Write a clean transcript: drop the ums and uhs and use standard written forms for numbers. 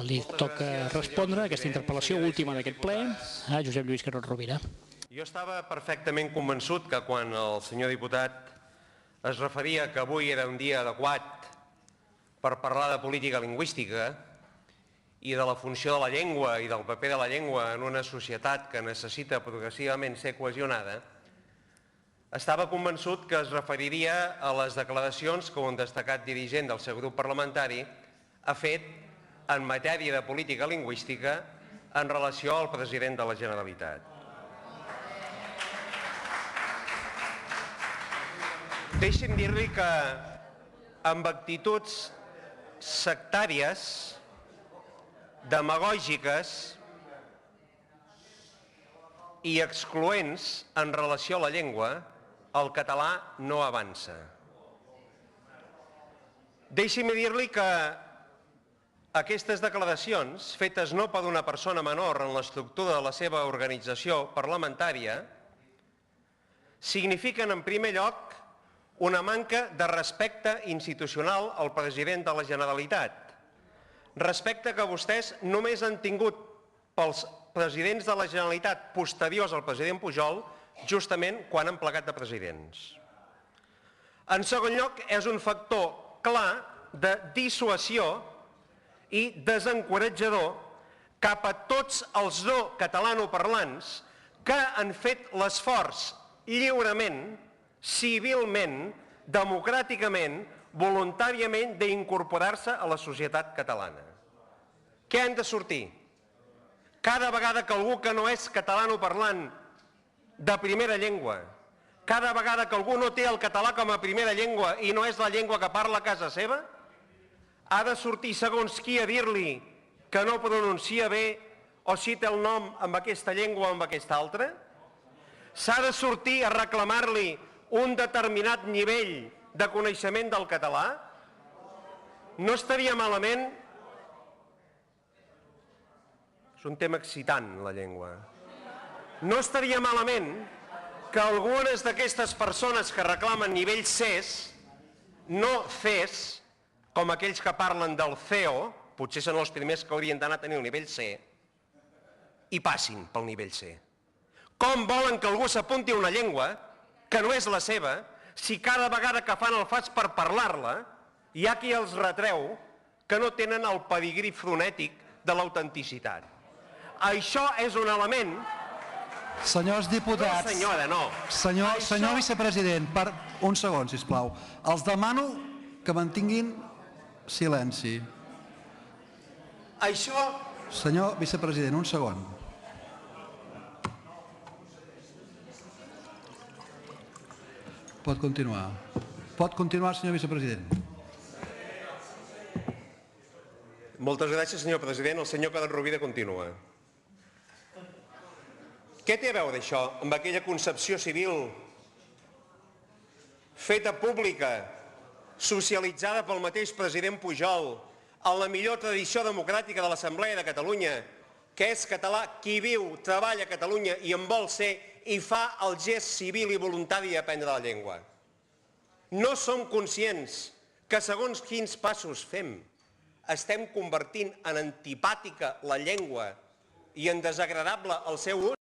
Li toca respondre a aquesta interpel·lació última d'aquest ple a Josep Lluís Carod Rovira. Jo estava perfectament convençut que quan el senyor diputat es referia que avui era un dia adequat per parlar de política lingüística i de la funció de la llengua i del paper de la llengua en una societat que necessita progressivament ser cohesionada, estava convençut que es referiria a les declaracions que un destacat dirigent del seu grup parlamentari ha fet en matèria de política lingüística en relació al president de la Generalitat. Deixi'm dir-li que amb actituds sectàries, demagògiques i excloents en relació a la llengua, el català no avança. Deixi'm dir-li que aquestes declaracions, fetes no per una persona menor en l'estructura de la seva organització parlamentària, signifiquen en primer lloc una manca de respecte institucional al president de la Generalitat, respecte que vostès només han tingut pels presidents de la Generalitat posteriors al president Pujol, justament quan han plegat de presidents. En segon lloc, és un factor clar de dissuasió i desencoratjador cap a tots els no catalanoparlants que han fet l'esforç lliurement, civilment, democràticament, voluntàriament d'incorporar-se a la societat catalana. Què han de sortir? Cada vegada que algú que no és catalanoparlant de primera llengua, cada vegada que algú no té el català com a primera llengua i no és la llengua que parla a casa seva, ha de sortir segons qui a dir-li que no pronuncia bé o cita el nom amb aquesta llengua o amb aquesta altra? S'ha de sortir a reclamar-li un determinat nivell de coneixement del català? No estaria malament... És un tema excitant, la llengua. No estaria malament que algunes d'aquestes persones que reclamen nivell Cs no Cs, com aquells que parlen del CEO, potser són els primers que haurien d'anar a tenir el nivell C, i passin pel nivell C. Com volen que algú s'apunti a una llengua que no és la seva, si cada vegada que fan el fas per parlar-la, hi ha qui els retreu que no tenen el pedigrí fonètic de l'autenticitat. Això és un element... Senyors diputats... No, senyora, no. Senyor vicepresident, per un segon, sisplau. Els demano que mantinguin silenci. Això... Senyor vicepresident, un segon. Pot continuar. Pot continuar, senyor vicepresident. Moltes gràcies, senyor president. El senyor Carod Rovira continua. Què té a veure això amb aquella concepció civil feta pública, socialitzada pel mateix president Pujol, en la millor tradició democràtica de l'Assemblea de Catalunya, que és català qui viu, treballa a Catalunya i en vol ser i fa el gest civil i voluntari d'aprendre la llengua? No som conscients que segons quins passos fem estem convertint en antipàtica la llengua i en desagradable el seu ús?